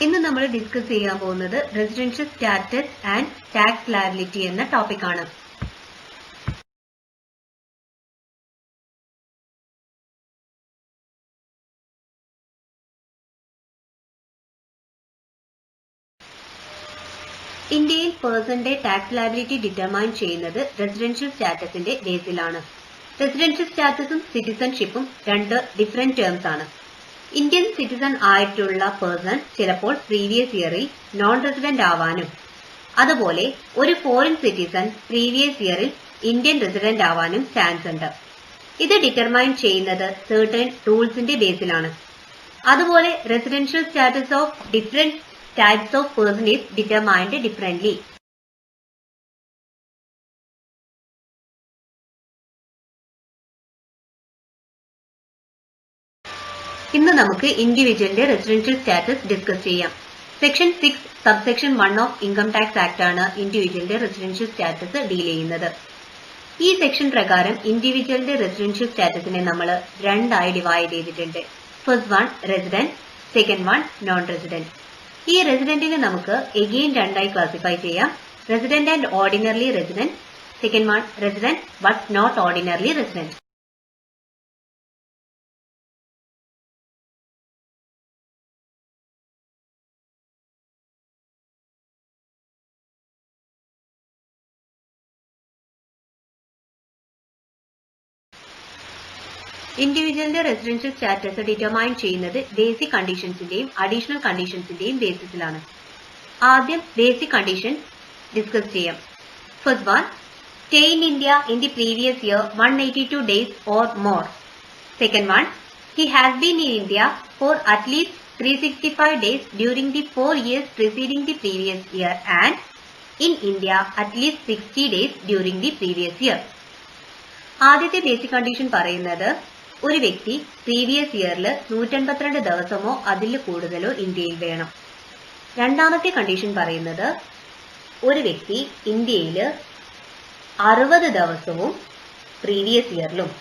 ഇന്ന് നമ്മൾ ഡിസ്കസ് ചെയ്യാൻ പോകുന്നത് residential status and tax liability എന്ന ടോപ്പിക്കാണ്. ഇന്ത്യയിൽ പേഴ്സന്റെ ടാക്സ് ലയബിലിറ്റി ഡിറ്റർമൈൻ ചെയ്യുന്നത് റെസിഡൻഷ്യൽ സ്റ്റാറ്റസിന്റെ ബേസിലാണ്. റെസിഡൻഷ്യൽ സ്റ്റാറ്റസും സിറ്റിസൺഷിപ്പും രണ്ട് ഡിഫറെന്റ് ടേംസ് ആണ്. ഇന്ത്യൻ സിറ്റിസൺ ആയിട്ടുള്ള പേഴ്സൺ ചിലപ്പോൾ പ്രീവിയസ് ഇയറിൽ നോൺ റെസിഡന്റ് ആവാനും അതുപോലെ ഒരു ഫോറിൻ സിറ്റിസൺ പ്രീവിയസ് ഇയറിൽ ഇന്ത്യൻ റെസിഡന്റ് ആവാനും ചാൻസ് ഉണ്ട്. ഇത് ഡിറ്റർമൈൻ ചെയ്യുന്നത് സർട്ടൻ റൂൾസിന്റെ ബേസിലാണ്. അതുപോലെ residential status of different types of person is determined differently. ഇന്ന് നമുക്ക് ഇൻഡിവിജ്വലിന്റെ റെസിഡൻഷ്യൽ സ്റ്റാറ്റസ് ഡിസ്കസ് ചെയ്യാം. Section 6 subsection 1 of income tax act ആണ് ഇൻഡിവിജ്വലിന്റെ റെസിഡൻഷ്യൽ സ്റ്റാറ്റസ് ഡീൽ ചെയ്യുന്നത്. ഈ സെക്ഷൻ പ്രകാരം ഇൻഡിവിജ്വലിന്റെ റെസിഡൻഷ്യൽ സ്റ്റാറ്റസിനെ നമ്മൾ രണ്ടായി ഡിവൈഡ് ചെയ്തിട്ടുണ്ട്. First one resident, second one non resident. ഈ റെസിഡന്റിനെ നമുക്ക് എഗെയിൻ രണ്ടായി ക്ലാസിഫൈ ചെയ്യാം. Resident and ordinarily resident, second one resident but not ordinarily resident. ഇൻഡിവിജ്വലിന്റെ റെസിഡൻഷ്യൽ സ്റ്റാറ്റസ് ഡിറ്റർമൈൻ ചെയ്യുന്നത് ബേസിക് കണ്ടീഷൻസിന്റെയും അഡീഷണൽ കണ്ടീഷൻസിന്റെയും ബേസിസിലാണ്. ആദ്യം ബേസിക് കണ്ടീഷൻ ഡിസ്കസ് ചെയ്യാം. First one, stay in India in the previous year 182 days or more. Second one, he has been in India for at least 365 days during the 4 years preceding the previous year and in India at least 60 days during the previous year. ആദ്യത്തെ basic condition പറയുന്നത് ഒരു വ്യക്തി previous ഇയറിൽ 182 ദിവസമോ അതിൽ കൂടുതലോ ഇന്ത്യയിൽ വേണം. രണ്ടാമത്തെ കണ്ടീഷൻ പറയുന്നത് ഒരു വ്യക്തി ഇന്ത്യയിൽ 60 ദിവസവും പ്രീവിയസ് ഇയറിലും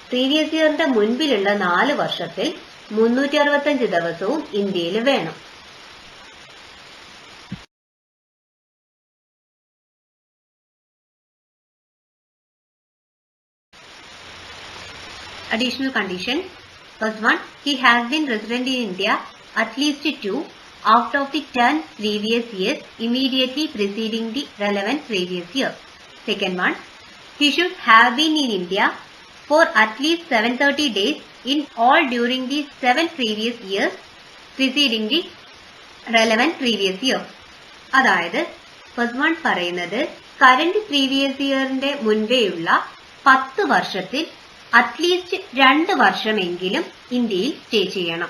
പ്രീവിയസ് ഇയറിന്റെ മുൻപിലുള്ള 4 വർഷത്തിൽ 365 ദിവസവും ഇന്ത്യയിൽ വേണം. Additional condition. First one, he has been resident in India at least 2 out of the 10 previous years immediately preceding the relevant previous year. Second one, he should have been in India for at least 730 days in all during the 7 previous years preceding the relevant previous year. അതായത് first one പറയുന്നത് current previous ഇയറിന്റെ മുൻപേയുള്ള 10 വർഷത്തിൽ at least 2 വർഷമെങ്കിലും ഇന്ത്യയിൽ stay ചെയ്യണം.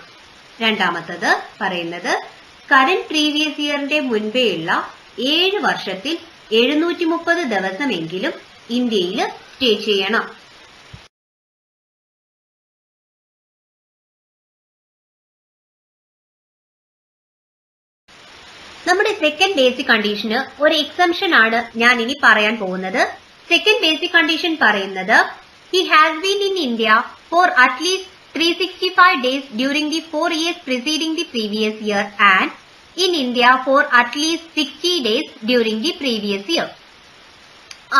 രണ്ടാമത്തത് പറയുന്നത് current previous ഇയറിന്റെ മുൻപേയുള്ള 7 വർഷത്തിൽ 730 ദിവസമെങ്കിലും ഇന്ത്യയിൽ സ്റ്റേ ചെയ്യണം. നമ്മുടെ സെക്കൻഡ് ബേസിക് കണ്ടീഷന് ഒരു എക്സംഷൻ ആണ് ഞാൻ ഇനി പറയാൻ പോകുന്നത്. സെക്കൻഡ് ബേസിക് കണ്ടീഷൻ പറയുന്നത് he has been in India for at least 365 days during the 4 years preceding the previous year and in India for at least 60 days during the previous year.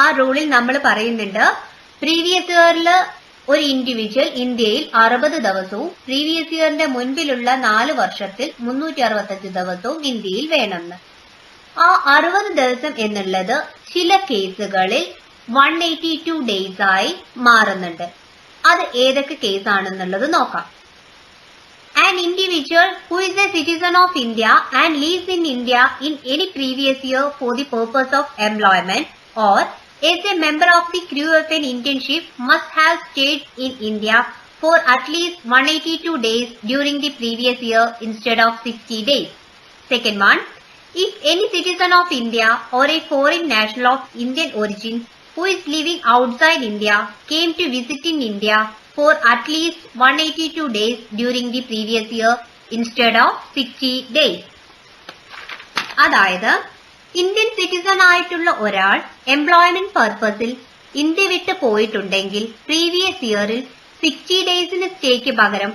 ആ റൂളിൽ നമ്മൾ പറയുന്നുണ്ട് previous ഇയറിൽ ഒരു individual ഇന്ത്യയിൽ 60 ദിവസവും previous ഇയറിന്റെ മുൻപിലുള്ള 4 വർഷത്തിൽ 365 ദിവസവും ഇന്ത്യയിൽ വേണമെന്ന്. ആ 60 ദിവസം എന്നുള്ളത് ചില കേസുകളിൽ 182 days ആയി മാറുന്നുണ്ട്. അത് ഏതൊക്കെ കേസ് ആണെന്നുള്ളത് നോക്കാം. An individual who is a citizen of India and lives in India in any previous year for the purpose of employment or as a member of the crew of an Indian ship must have stayed in India for at least 182 days during the previous year instead of 60 days. Second one, if any citizen of India or a foreign national of Indian origin who is living outside India came to visit in India for at least 182 days during the previous year instead of 60 days. അതായത് Indian citizen ആയിട്ടുള്ള ഒരാൾ employment പർപ്പസിൽ India വിട്ട് പോയിട്ടുണ്ടെങ്കിൽ previous ഇയറിൽ 60 ഡേയ്സിന് സ്റ്റേക്ക് പകരം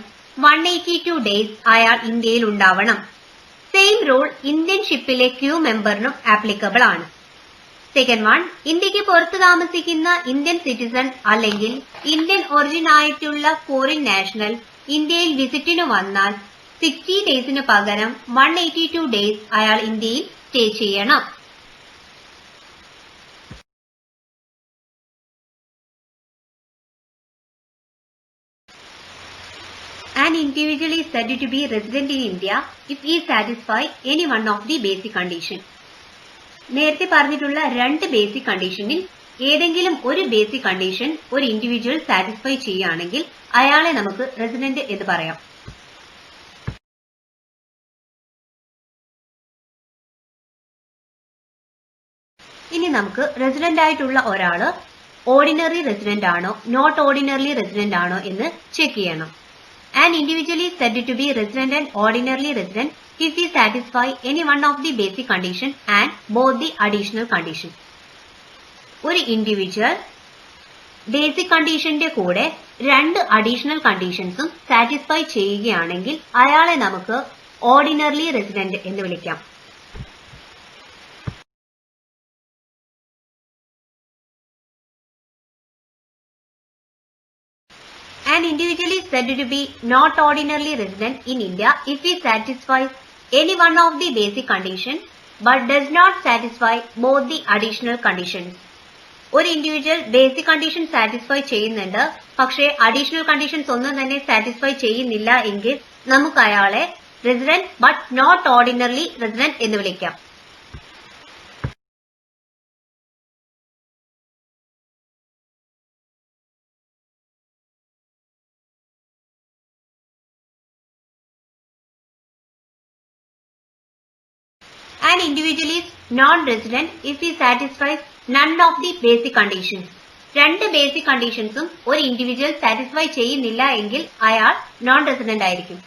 182 days അയാൾ ഇന്ത്യയിൽ ഉണ്ടാവണം. സെയിം റൂൾ ഇന്ത്യൻ ഷിപ്പിലെ ക്രൂ മെമ്പറിനും ആപ്ലിക്കബിൾ ആണ്. സെക്കൻഡ് വൺ, ഇന്ത്യക്ക് പുറത്ത് താമസിക്കുന്ന ഇന്ത്യൻ സിറ്റിസൺ അല്ലെങ്കിൽ ഇന്ത്യൻ ഒറിജിൻ ആയിട്ടുള്ള ഫോറിൻ നാഷണൽ ഇന്ത്യയിൽ വിസിറ്റിന് വന്നാൽ 60 ഡേയ്സിന് പകരം 182 ഡേയ്സ് അയാൾ ഇന്ത്യയിൽ സ്റ്റേ ചെയ്യണം. An individual is said to be resident in India if he satisfy any one of the basic condition. നേരത്തെ പറഞ്ഞിട്ടുള്ള രണ്ട് ബേസിക് കണ്ടീഷനിൽ ഏതെങ്കിലും ഒരു ബേസിക് കണ്ടീഷൻ ഒരു ഇൻഡിവിജ്വൽ സാറ്റിസ്ഫൈ ചെയ്യുകയാണെങ്കിൽ അയാളെ നമുക്ക് റെസിഡന്റ് എന്ന് പറയാം. ഇനി നമുക്ക് റെസിഡന്റ് ആയിട്ടുള്ള ഒരാള് ഓർഡിനറി റെസിഡന്റ് ആണോ നോട്ട് ഓർഡിനറി റെസിഡന്റ് ആണോ എന്ന് ചെക്ക് ചെയ്യണം. An individual is said to be resident and ordinarily resident if he satisfy any one of the basic condition and both the additional condition. ഒരു individual basic കണ്ടീഷന്റെ കൂടെ രണ്ട് additional കണ്ടീഷൻസും satisfy ചെയ്യുകയാണെങ്കിൽ അയാളെ നമുക്ക് ordinarily resident എന്ന് വിളിക്കാം. An individual is said to be not ordinarily resident in India if he satisfies any one of the basic conditions but does not satisfy both the additional conditions. ഒരു individual basic condition satisfy ചെയ്യുന്നുണ്ട്, പക്ഷേ additional conditions ഒന്നും തന്നെ satisfy ചെയ്യുന്നില്ല എങ്കിൽ നമുക്ക് അയാളെ resident but not ordinarily resident എന്ന് വിളിക്കാം. An individual is non-resident if he satisfies none of the basic conditions. രണ്ട് ബേസിക് കണ്ടീഷൻസും ഒരു ഇൻഡിവിജ്വൽ സാറ്റിസ്ഫൈ ചെയ്യുന്നില്ല എങ്കിൽ അയാൾ നോൺ റെസിഡന്റ് ആയിരിക്കും.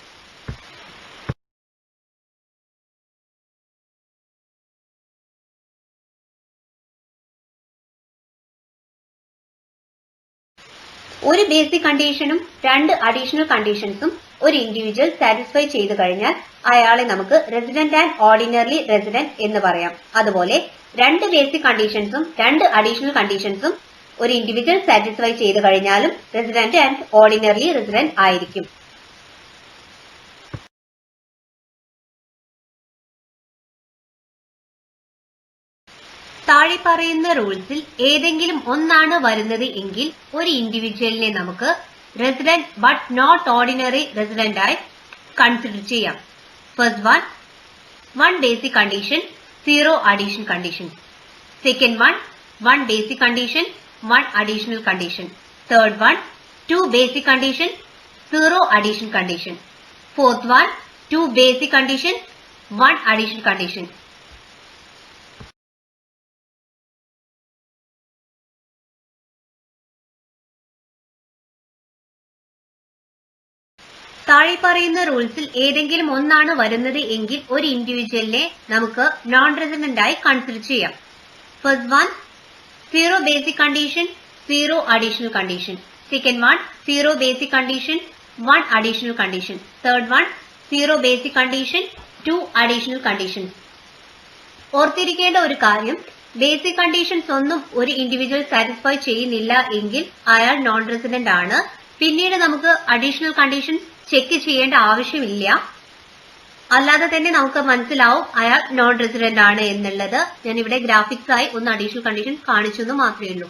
ഒരു ബേസിക് കണ്ടീഷനും രണ്ട് അഡീഷണൽ കണ്ടീഷൻസും ഒരു ഇൻഡിവിജ്വൽ സാറ്റിസ്ഫൈ ചെയ്തു കഴിഞ്ഞാൽ അയാളെ നമുക്ക് റെസിഡന്റ് ആൻഡ് ഓർഡിനർലി റെസിഡന്റ് എന്ന് പറയാം. അതുപോലെ രണ്ട് ബേസിക് കണ്ടീഷൻസും രണ്ട് അഡീഷണൽ കണ്ടീഷൻസും ഒരു ഇൻഡിവിജ്വൽ സാറ്റിസ്ഫൈ ചെയ്തു കഴിഞ്ഞാലും റെസിഡന്റ് ആൻഡ് ഓർഡിനർലി റെസിഡന്റ് ആയിരിക്കും. താഴെ പറയുന്ന റൂൾസിൽ ഏതെങ്കിലും ഒന്നാണ് വരുന്നത് എങ്കിൽ ഒരു ഇൻഡിവിജ്വലിനെ നമുക്ക് resident but not ordinary resident ആയി കൺസിഡർ ചെയ്യാം. First one basic condition, 0 additional condition. Second one basic condition, 1 additional condition. Third 2 basic condition, 0 additional condition. Fourth 2 basic condition, 1 additional condition. താഴെ പറയുന്ന റൂൾസിൽ ഏതെങ്കിലും ഒന്നാണ് വരുന്നത് എങ്കിൽ ഒരു ഇൻഡിവിജ്വലിനെ നമുക്ക് നോൺ റെസിഡന്റ് ആയി കൺസിഡർ ചെയ്യാം. First 0 basic condition, 0 additional condition. Second 0 basic condition, 1 additional condition. Third 0 basic condition, 2 additional condition. ഓർത്തിരിക്കേണ്ട ഒരു കാര്യം, ബേസിക് കണ്ടീഷൻസ് ഒന്നും ഒരു ഇൻഡിവിജ്വൽ സാറ്റിസ്ഫൈ ചെയ്യുന്നില്ല എങ്കിൽ അയാൾ നോൺ റെസിഡന്റ് ആണ്. പിന്നീട് നമുക്ക് അഡീഷണൽ കണ്ടീഷൻസ് ചെക്ക് ചെയ്യേണ്ട ആവശ്യമില്ല. അല്ലാതെ തന്നെ നമുക്ക് മനസ്സിലാവും അയാൾ നോൺ റെസിഡന്റ് ആണ് എന്നുള്ളത്. ഞാൻ ഇവിടെ ഗ്രാഫിക്സ് ആയി ഒന്ന് അഡീഷണൽ കണ്ടീഷൻ കാണിച്ചെന്ന് മാത്രമേ ഉള്ളൂ.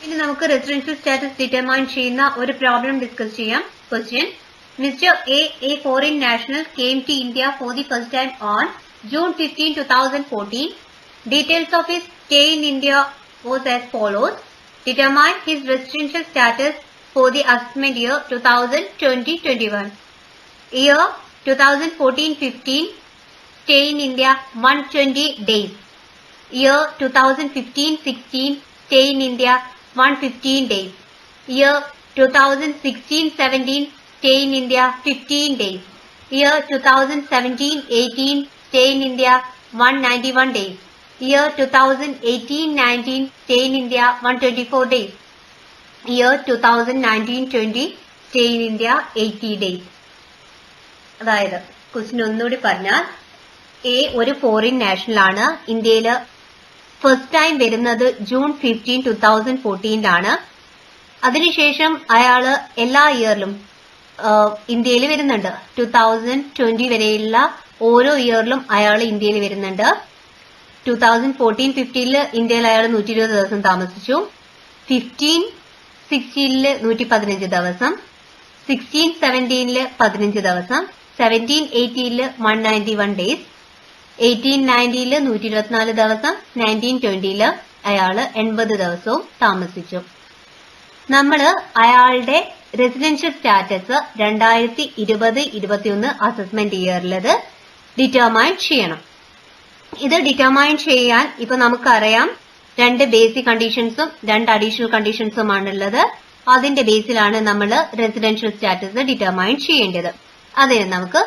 ഇനി നമുക്ക് റെസിഡൻഷ്യൽ സ്റ്റാറ്റസ് ഡിറ്റർമൈൻ ചെയ്യുന്ന ഒരു പ്രോബ്ലം ഡിസ്കസ് ചെയ്യാം. Question: Mr. A foreign national, came to India for the first time on June 15, 2014. Details of his stay in India was as follows. Determine his residential status for the assessment year 2020-21. Year 2014-15, stay in India 120 days. Year 2015-16, stay in India 115 days. Year 2016-17, stay in India 15 days. Year 2017-18, stay in India 191 days. Year 2018-19 stay in India 124 days. Year 2019-20 stay in India 80 days. അതായത് question ഒന്നുകൂടി പറഞ്ഞാൽ A ഒരു foreign national ആണ്. ഇന്ത്യയിൽ first time വരുന്നത് June 15, 2014 അതിനുശേഷം അയാള് എല്ലാ ഇയറിലും ഇന്ത്യയിൽ വരുന്നുണ്ട്. 2020 വരെയുള്ള ഓരോ ഇയറിലും അയാൾ ഇന്ത്യയിൽ വരുന്നുണ്ട്. 2014-15 ഇന്ത്യയിൽ അയാൾ 120 ദിവസം താമസിച്ചു. 15-16 115 ദിവസം, 16-17 15 ദിവസം, 17-18 191 ഡേയ്സ്, 18-19 124 ദിവസം, 19-20 അയാള് 80 ദിവസവും താമസിച്ചു. നമ്മള് അയാളുടെ റെസിഡൻഷ്യൽ സ്റ്റാറ്റസ് 2020-21 അസസ്മെന്റ് ഇയറിലത് ഡിറ്റർമൈൻ ചെയ്യണം. ഇത് ഡിറ്റർമൈൻ ചെയ്യാൻ ഇപ്പൊ നമുക്കറിയാം 2 ബേസിക് കണ്ടീഷൻസും 2 അഡീഷണൽ കണ്ടീഷൻസും ആണുള്ളത്. അതിന്റെ ബേസിലാണ് നമ്മൾ റെസിഡൻഷ്യൽ സ്റ്റാറ്റസ് ഡിറ്റർമൈൻ ചെയ്യേണ്ടത്. അതിന് നമുക്ക്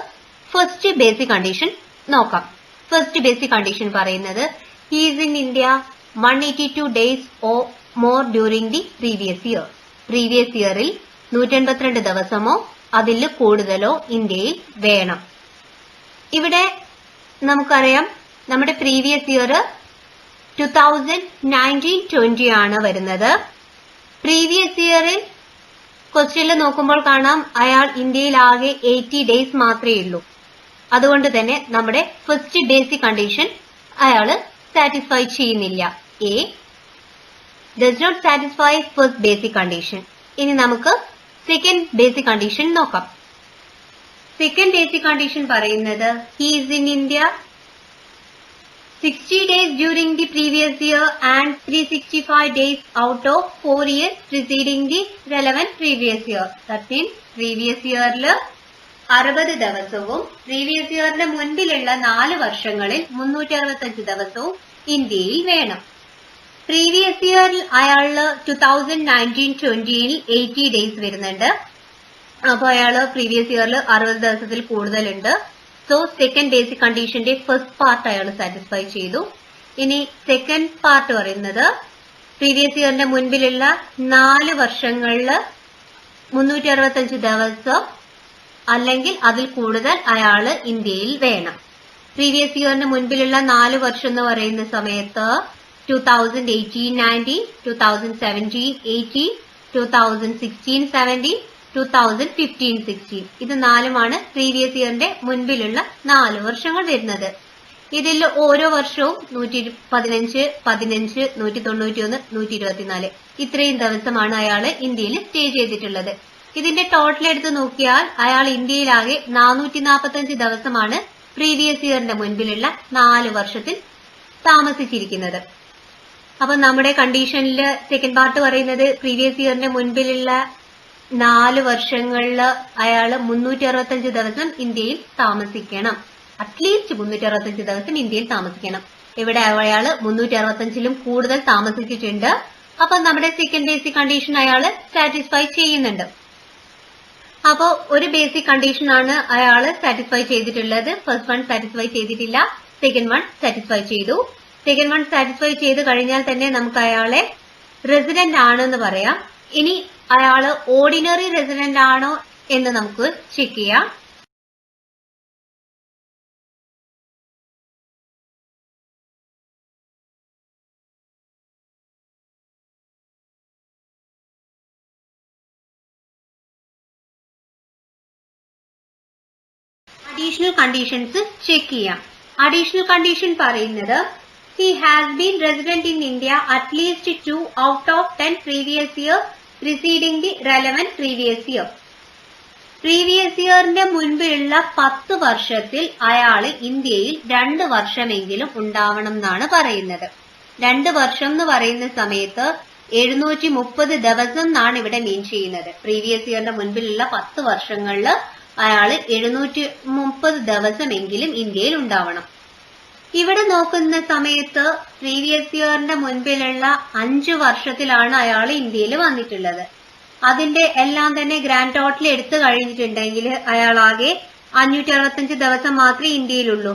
ഫസ്റ്റ് ബേസിക് കണ്ടീഷൻ നോക്കാം. ഫസ്റ്റ് ബേസിക് കണ്ടീഷൻ പറയുന്നത് he's in India 182 days or more during the previous year. Previous ഇയറിൽ 182 ദിവസമോ അതിൽ കൂടുതലോ ഇന്ത്യയിൽ വേണം. ഇവിടെ നമുക്കറിയാം നമ്മുടെ പ്രീവിയസ് ഇയർ 2019-20 ആണ് വരുന്നത്. പ്രീവിയസ് ഇയറിൽ ക്വസ്റ്റ്യനിൽ നോക്കുമ്പോൾ കാണാം അയാൾ ഇന്ത്യയിൽ ആകെ 80 ഡേയ്സ് മാത്രമേ ഉള്ളൂ. അതുകൊണ്ട് തന്നെ നമ്മുടെ ഫസ്റ്റ് ബേസിക് കണ്ടീഷൻ അയാൾ സാറ്റിസ്ഫൈ ചെയ്യുന്നില്ല. A does not satisfy first basic condition. ഇനി നമുക്ക് സെക്കൻഡ് ബേസിക് കണ്ടീഷൻ നോക്കാം. സെക്കൻഡ് ബേസിക് കണ്ടീഷൻ പറയുന്നത് he is in India 60 days during the previous year and 365 days out of 4 years preceding the relevant previous year. That means previous yearൽ 60 ദിവസവും previous ഇയറിന് മുൻപിലുള്ള 4 വർഷങ്ങളിൽ 365 ദിവസവും ഇന്ത്യയിൽ വേണം. പ്രീവിയസ് ഇയറിൽ അയാള് 2019-20 80 ഡേയ്സ് വരുന്നുണ്ട്. അപ്പൊ അയാള് പ്രീവിയസ് ഇയറിൽ 60 ദിവസത്തിൽ കൂടുതലുണ്ട്. സോ സെക്കൻഡ് ബേസിക് കണ്ടീഷന്റെ ഫസ്റ്റ് പാർട്ട് അയാൾ സാറ്റിസ്ഫൈ ചെയ്തു. ഇനി സെക്കൻഡ് പാർട്ട് പറയുന്നത് പ്രീവിയസ് ഇയറിന്റെ മുൻപിലുള്ള 4 വർഷങ്ങളിൽ 365 ദിവസം അല്ലെങ്കിൽ അതിൽ കൂടുതൽ അയാള് ഇന്ത്യയിൽ വേണം. പ്രീവിയസ് ഇയറിന് മുൻപിലുള്ള 4 വർഷം എന്ന് പറയുന്ന സമയത്ത് 2018-19, 2017-18, 2016-17, 2015-16 ഇത് 4 പ്രീവിയസ് ഇയറിന്റെ മുൻപിലുള്ള 4 വർഷങ്ങൾ വരുന്നത്. ഇതിൽ ഓരോ വർഷവും 115, 15, 191, 124 ഇത്രയും ദിവസമാണ് അയാൾ ഇന്ത്യയിൽ സ്റ്റേ ചെയ്തിട്ടുള്ളത്. ഇതിന്റെ ടോട്ടൽ എടുത്ത് നോക്കിയാൽ അയാൾ ഇന്ത്യയിലാകെ 445 ദിവസമാണ് പ്രീവിയസ് ഇയറിന്റെ മുൻപിലുള്ള 4 വർഷത്തിൽ താമസിച്ചിരിക്കുന്നത്. അപ്പൊ നമ്മുടെ കണ്ടീഷനിൽ സെക്കൻഡ് പാർട്ട് പറയുന്നത് പ്രീവിയസ് ഇയറിന്റെ മുൻപിലുള്ള 4 വർഷങ്ങളിൽ അയാൾ 365 ദിവസം ഇന്ത്യയിൽ താമസിക്കണം. അറ്റ്ലീസ്റ്റ് 365 ദിവസം ഇന്ത്യയിൽ താമസിക്കണം. ഇവിടെ അയാൾ 365ലും കൂടുതൽ താമസിച്ചിട്ടുണ്ട്. അപ്പൊ നമ്മുടെ സെക്കൻഡ് ബേസിക് കണ്ടീഷൻ അയാൾ സാറ്റിസ്ഫൈ ചെയ്യുന്നുണ്ട്. അപ്പോ ഒരു ബേസിക് കണ്ടീഷൻ ആണ് അയാൾ സാറ്റിസ്ഫൈ ചെയ്തിട്ടുള്ളത്. ഫസ്റ്റ് വൺ സാറ്റിസ്ഫൈ ചെയ്തിട്ടില്ല, സെക്കൻഡ് വൺ സാറ്റിസ്ഫൈ ചെയ്തു. സെക്കൻഡ് വൺ സാറ്റിസ്ഫൈ ചെയ്ത് കഴിഞ്ഞാൽ തന്നെ നമുക്ക് അയാളെ റെസിഡന്റ് ആണെന്ന് പറയാം. ഇനി അയാള് ഓർഡിനറി റെസിഡന്റ് ആണോ എന്ന് നമുക്ക് ചെക്ക് ചെയ്യാം. അഡീഷണൽ കണ്ടീഷൻസ് ചെക്ക് ചെയ്യാം. അഡീഷണൽ കണ്ടീഷൻ പറയുന്നത് he has been resident in India at least 2 out of 10 previous year preceding the relevant previous year. Previous ഇയറിന്റെ മുൻപിലുള്ള 10 വർഷത്തിൽ അയാള് ഇന്ത്യയിൽ 2 വർഷമെങ്കിലും ഉണ്ടാവണം എന്നാണ് പറയുന്നത്. 2 വർഷം എന്ന് പറയുന്ന സമയത്ത് 730 ദിവസം എന്നാണ് ഇവിടെ മീൻ ചെയ്യുന്നത്. പ്രീവിയസ് ഇയറിന്റെ മുൻപിലുള്ള 10 വർഷങ്ങളിൽ അയാള് 730 ദിവസമെങ്കിലും ഇന്ത്യയിൽ ഉണ്ടാവണം. ഇവിടെ നോക്കുന്ന സമയത്ത് പ്രീവിയസ് ഇയറിന്റെ മുൻപിലുള്ള 5 വർഷത്തിലാണ് അയാൾ ഇന്ത്യയിൽ വന്നിട്ടുള്ളത്. അതിന്റെ എല്ലാം തന്നെ ഗ്രാൻഡ് ടോട്ടൽ എടുത്തു കഴിഞ്ഞിട്ടുണ്ടെങ്കിൽ അയാൾ ആകെ 565 ദിവസം മാത്രമേ ഇന്ത്യയിലുള്ളൂ.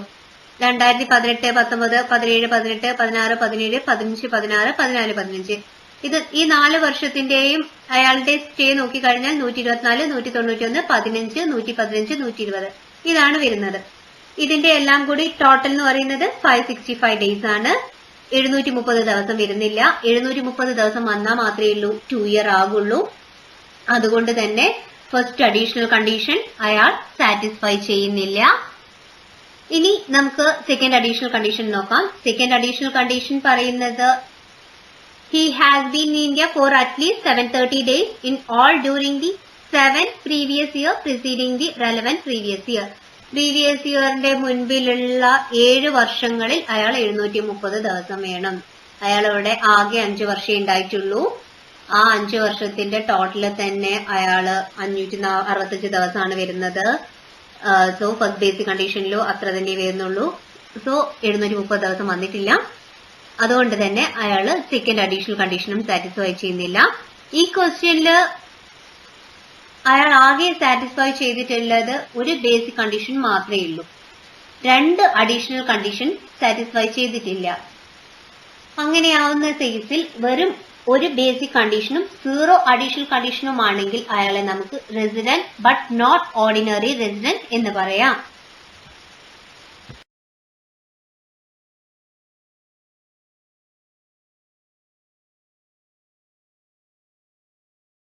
2018, 19, 17, 18, 16, 17, 15, 16, 14, 15. ഇത് ഈ 4 വർഷത്തിന്റെയും അയാളുടെ സ്റ്റേ നോക്കിക്കഴിഞ്ഞാൽ 124, 191, 15, 115, 120 ഇതാണ് വരുന്നത്. ഇതിന്റെ എല്ലാം കൂടി ടോട്ടൽ എന്ന് പറയുന്നത് 565 ഡേയ്സ് ആണ്. 730 ദിവസം വരുന്നില്ല. 730 ദിവസം വന്നാൽ മാത്രമേ ഉള്ളൂ 2 ഇയർ ആകുള്ളൂ. അതുകൊണ്ട് തന്നെ ഫസ്റ്റ് അഡീഷണൽ കണ്ടീഷൻ അയാൾ സാറ്റിസ്ഫൈ ചെയ്യുന്നില്ല. ഇനി നമുക്ക് സെക്കൻഡ് അഡീഷണൽ കണ്ടീഷൻ നോക്കാം. സെക്കൻഡ് അഡീഷണൽ കണ്ടീഷൻ പറയുന്നത് he has been in India for at least 730 days in all during the 7 previous year preceding the relevant previous year. Previous ഇയറിന്റെ മുൻപിലുള്ള 7 വർഷങ്ങളിൽ അയാൾ 730 ദിവസം വേണം. അയാളവിടെ ആകെ 5 വർഷം ഉണ്ടായിട്ടുള്ളൂ. ആ 5 വർഷത്തിന്റെ ടോട്ടല് തന്നെ അയാള് 565 ദിവസമാണ് വരുന്നത്. സോ ഫസ്റ്റ് ബേസിക് കണ്ടീഷനിലും അത്ര തന്നെ വരുന്നുള്ളൂ. സോ 730 ദിവസം വന്നിട്ടില്ല. അതുകൊണ്ട് തന്നെ അയാള് സെക്കൻഡ് അഡീഷണൽ കണ്ടീഷനും സാറ്റിസ്ഫൈ ചെയ്യുന്നില്ല. ഈ ക്വസ്റ്റ്യനില് അയാൾ ആകെ സാറ്റിസ്ഫൈ ചെയ്തിട്ടുള്ളത് ഒരു ബേസിക് കണ്ടീഷൻ മാത്രമേ ഉള്ളൂ. 2 അഡീഷണൽ കണ്ടീഷൻ സാറ്റിസ്ഫൈ ചെയ്തിട്ടില്ല. അങ്ങനെയാവുന്ന കേസിൽ വെറും ഒരു ബേസിക് കണ്ടീഷനും 0 അഡീഷണൽ കണ്ടീഷനും ആണെങ്കിൽ അയാളെ നമുക്ക് resident but not ordinary resident എന്ന് പറയാം.